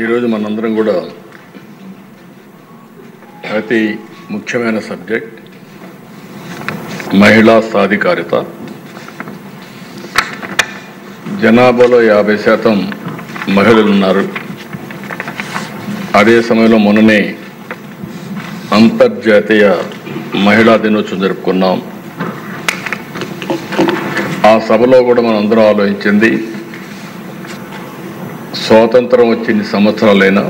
ఈరోజు మనందరం కూడా అతి ముఖ్యమైన సబ్జెక్ట్ మహిళా సాధికారిత. జనాభాలో 50% మహిళలు ఉన్నారు. అదే సమయంలో మొన్ననే అంతర్జాతీయ మహిళా దినోత్సవం జరుపుకున్నాం. ఆ సభలో కూడా మనం అందరం ఆలోచించింది, స్వాతంత్రం వచ్చి ఇన్ని సంవత్సరాలైనా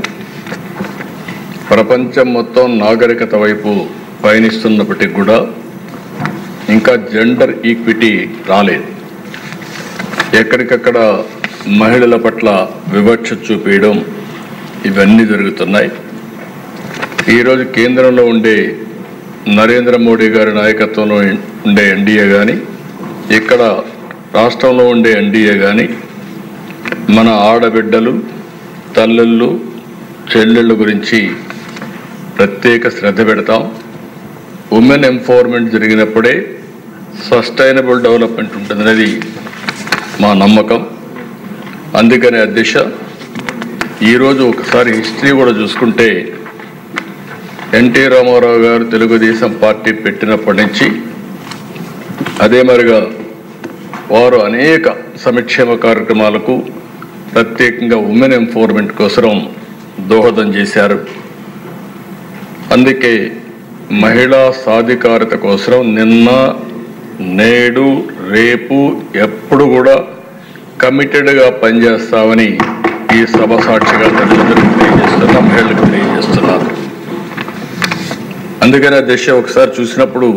ప్రపంచం మొత్తం నాగరికత వైపు పయనిస్తున్నప్పటికీ కూడా ఇంకా జెండర్ ఈక్విటీ రాలేదు. ఎక్కడికక్కడ మహిళల పట్ల వివక్ష చూపించడం ఇవన్నీ జరుగుతున్నాయి. ఈరోజు కేంద్రంలో ఉండే నరేంద్ర మోడీ గారి నాయకత్వంలో ఉండే ఎన్డీఏ కానీ, ఇక్కడ రాష్ట్రంలో ఉండే ఎన్డీఏ కానీ మన ఆడబిడ్డలు, తల్లుళ్ళు, చెల్లెళ్ళ గురించి ప్రత్యేక శ్రద్ధ పెడతాం. ఉమెన్ ఎంపవర్మెంట్ జరిగినప్పుడే సస్టైనబుల్ డెవలప్మెంట్ ఉంటుందనేది మా నమ్మకం. అందుకనే అధ్యక్ష, ఈరోజు ఒకసారి హిస్టరీ కూడా చూసుకుంటే ఎన్టీ రామారావు గారు తెలుగుదేశం పార్టీ పెట్టినప్పటి నుంచి అదే మరిగా వారు అనేక సంక్షేమ కార్యక్రమాలకు ప్రత్యేకంగా ఉమెన్ ఎంపవర్మెంట్ కోసం దోహదం చేశారు. అందుకే మహిళా సాధికారత కోసం నిన్న, నేడు, రేపు ఎప్పుడు కూడా కమిటెడ్గా పనిచేస్తామని ఈ సభ సాక్షిగా తల్లిదండ్రులకు తెలియజేస్తున్నా, మహిళలకు తెలియజేస్తున్నారు. అందుకని ఆ దిశ ఒకసారి చూసినప్పుడు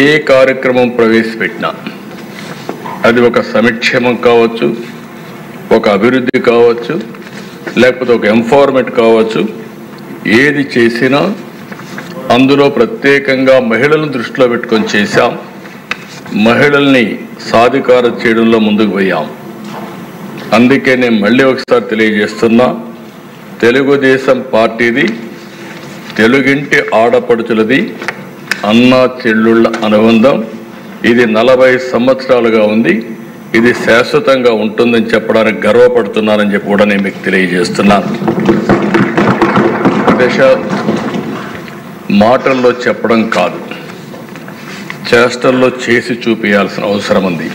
ఏ కార్యక్రమం ప్రవేశపెట్టినా అది ఒక సంక్షేమం కావచ్చు, ఒక అభివృద్ధి కావచ్చు, లేకపోతే ఒక ఎంపవర్మెంట్ కావచ్చు, ఏది చేసినా అందులో ప్రత్యేకంగా మహిళలను దృష్టిలో పెట్టుకొని చేశాం. మహిళల్ని సాధికారం చేయడంలో ముందుకు పోయాం. అందుకే నేను మళ్ళీ ఒకసారి తెలియజేస్తున్నా, తెలుగుదేశం పార్టీది తెలుగింటి ఆడపడుచులది అన్నా చెల్లుళ్ళ అనుబంధం. ఇది 40 సంవత్సరాలుగా ఉంది. ఇది శాశ్వతంగా ఉంటుందని చెప్పడానికి గర్వపడుతున్నానని చెప్పి కూడా నేను మీకు తెలియజేస్తున్నాను. దశ మాటల్లో చెప్పడం కాదు, చేష్టల్లో చేసి చూపించాల్సిన అవసరం ఉంది.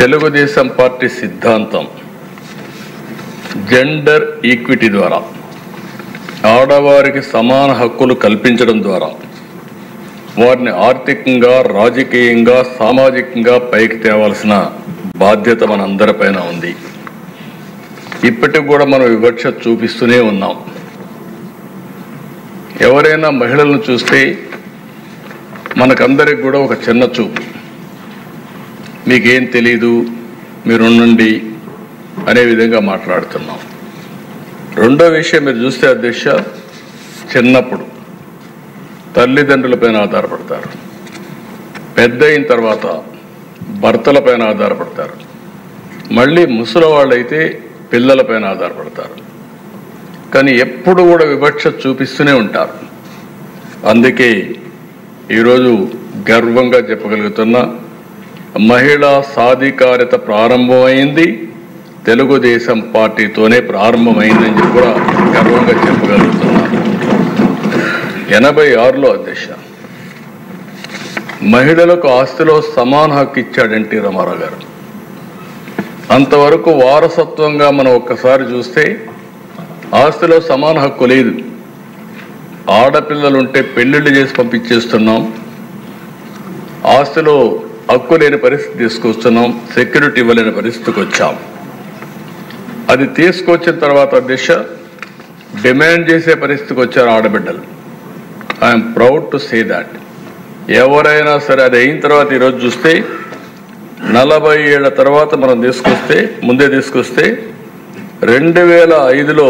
తెలుగుదేశం పార్టీ సిద్ధాంతం జెండర్ ఈక్విటీ ద్వారా, ఆడవారికి సమాన హక్కులు కల్పించడం ద్వారా వారిని ఆర్థికంగా, రాజకీయంగా, సామాజికంగా పైకి తేవాల్సిన బాధ్యత మన అందరిపైన ఉంది. ఇప్పటికి కూడా మనం వివక్ష చూపిస్తూనే ఉన్నాం. ఎవరైనా మహిళలను చూస్తే మనకందరికి కూడా ఒక చిన్న చూపు, మీకేం తెలీదు, మీరుండండి అనే విధంగా మాట్లాడుతున్నాం. రెండో విషయం మీరు చూస్తే అధ్యక్ష, చిన్నప్పుడు తల్లిదండ్రులపైన ఆధారపడతారు, పెద్ద అయిన తర్వాత భర్తలపైన ఆధారపడతారు, మళ్ళీ ముసలి వాళ్ళైతే పిల్లలపైన ఆధారపడతారు. కానీ ఎప్పుడు కూడా వివక్ష చూపిస్తూనే ఉంటారు. అందుకే ఈరోజు గర్వంగా చెప్పగలుగుతున్నా, మహిళా సాధికారత ప్రారంభమైంది తెలుగుదేశం పార్టీతోనే ప్రారంభమైందని చెప్పి కూడా గర్వంగా చెప్పగలుగుతున్నా. 86లో అధ్యక్ష మహిళలకు ఆస్తిలో సమాన హక్కు ఇచ్చాడు ఎన్టీ రామారావు గారు. అంతవరకు వారసత్వంగా మనం ఒక్కసారి చూస్తే ఆస్తిలో సమాన హక్కు లేదు. ఆడపిల్లలుంటే పెళ్లిళ్ళు చేసి పంపించేస్తున్నాం, ఆస్తిలో హక్కు లేని పరిస్థితి తీసుకొస్తున్నాం, సెక్యూరిటీ ఇవ్వలేని పరిస్థితికి వచ్చాం. అది తీసుకొచ్చిన తర్వాత దిశ డిమాండ్ చేసే పరిస్థితికి వచ్చారు ఆడబిడ్డలు. I'm proud to say that. ఎవరైనా సరే అది అయిన తర్వాత ఈరోజు చూస్తే 40 ఏళ్ల తర్వాత మనం ముందే తీసుకొస్తే 2005లో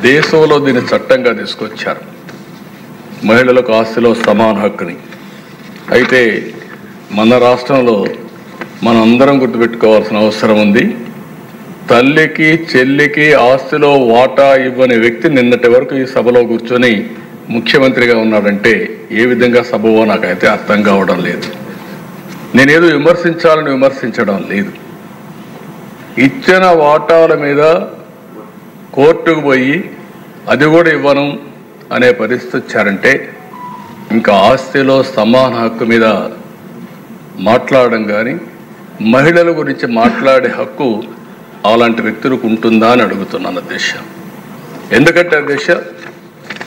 దేశంలో దీన్ని చట్టంగా తీసుకొచ్చారు, మహిళలకు ఆస్తిలో సమాన హక్కుని. అయితే మన రాష్ట్రంలో మనందరం గుర్తుపెట్టుకోవాల్సిన అవసరం ఉంది. తల్లికి, చెల్లికి ఆస్తిలో వాటా ఇవ్వని వ్యక్తి నిన్నటి వరకు ఈ సభలో కూర్చొని ముఖ్యమంత్రిగా ఉన్నాడంటే ఏ విధంగా సభవో నాకైతే అర్థం కావడం లేదు. నేనేదో విమర్శించాలని విమర్శించడం లేదు. ఇచ్చిన వాటాల మీద కోర్టుకు పోయి అది కూడా ఇవ్వను అనే పరిస్థితి వచ్చారంటే ఇంకా ఆస్తిలో సమాన హక్కు మీద మాట్లాడడం కానీ మహిళల గురించి మాట్లాడే హక్కు అలాంటి వ్యక్తులకు ఉంటుందా అని అడుగుతున్నాను అధ్యక్ష. ఎందుకంటే అధ్యక్ష,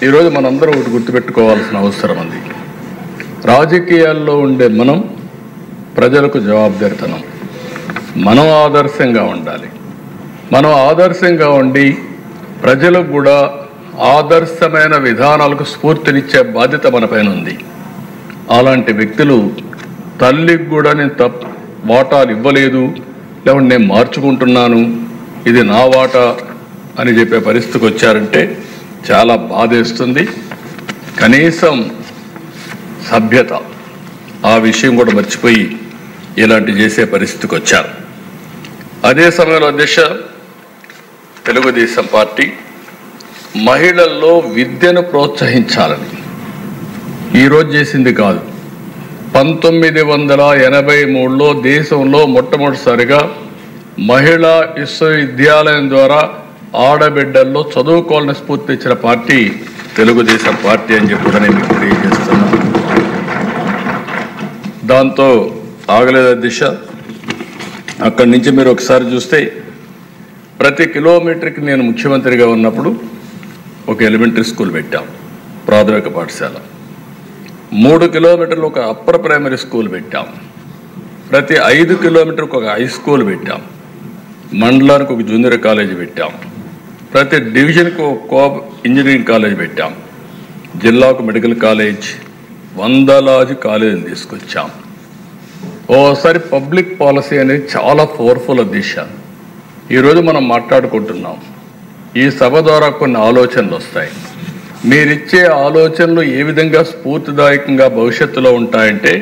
ఈరోజు మనందరం ఒకటి గుర్తుపెట్టుకోవాల్సిన అవసరం ఉంది. రాజకీయాల్లో ఉండే మనం ప్రజలకు జవాబుదారితనం, మనం ఆదర్శంగా ఉండాలి. మనం ఆదర్శంగా ఉండి ప్రజలకు కూడా ఆదర్శమైన విధానాలకు స్ఫూర్తినిచ్చే బాధ్యత మన పైన ఉంది. అలాంటి వ్యక్తులు తల్లికి కూడా నేను వాటాలు ఇవ్వలేదు, లేకుంటే నేను మార్చుకుంటున్నాను, ఇది నా వాటా అని చెప్పే పరిస్థితికి వచ్చారంటే చాలా బాధేస్తుంది. కనీసం సభ్యత ఆ విషయం కూడా మర్చిపోయి ఇలాంటి చేసే పరిస్థితికి వచ్చారు. అదే సమయంలో అధ్యక్ష, తెలుగుదేశం పార్టీ మహిళల్లో విద్యను ప్రోత్సహించాలని ఈరోజు చేసింది కాదు. 1983లో దేశంలో మొట్టమొదటిసారిగా మహిళా విశ్వవిద్యాలయం ద్వారా ఆడబిడ్డల్లో చదువుకోవాలని స్ఫూర్తి ఇచ్చిన పార్టీ తెలుగుదేశం పార్టీ అని చెప్పి కూడా నేను మీకు తెలియజేస్తున్నాను. దాంతో ఆగలేదు అధ్యక్ష. అక్కడి నుంచి మీరు ఒకసారి చూస్తే ప్రతి కిలోమీటర్కి నేను ముఖ్యమంత్రిగా ఉన్నప్పుడు ఒక ఎలిమెంటరీ స్కూల్ పెట్టాం, ప్రాథమిక పాఠశాల. 3 కిలోమీటర్లు ఒక అప్పర్ ప్రైమరీ స్కూల్ పెట్టాం. ప్రతి 5 కిలోమీటర్కి ఒక హై స్కూల్ పెట్టాం. మండలానికి ఒక జూనియర్ కాలేజీ పెట్టాం. ప్రతి డివిజన్కి ఒక కోఆప్ ఇంజనీరింగ్ కాలేజ్ పెట్టాం. జిల్లాకు మెడికల్ కాలేజ్, వందలాది కాలేజీలు తీసుకొచ్చాం. ఓసారి పబ్లిక్ పాలసీ అనేది చాలా పవర్ఫుల్ దిశ. ఈరోజు మనం మాట్లాడుకుంటున్నాం, ఈ సభ ద్వారా కొన్ని ఆలోచనలు వస్తాయి. మీరిచ్చే ఆలోచనలు ఏ విధంగా స్ఫూర్తిదాయకంగా భవిష్యత్తులో ఉంటాయంటే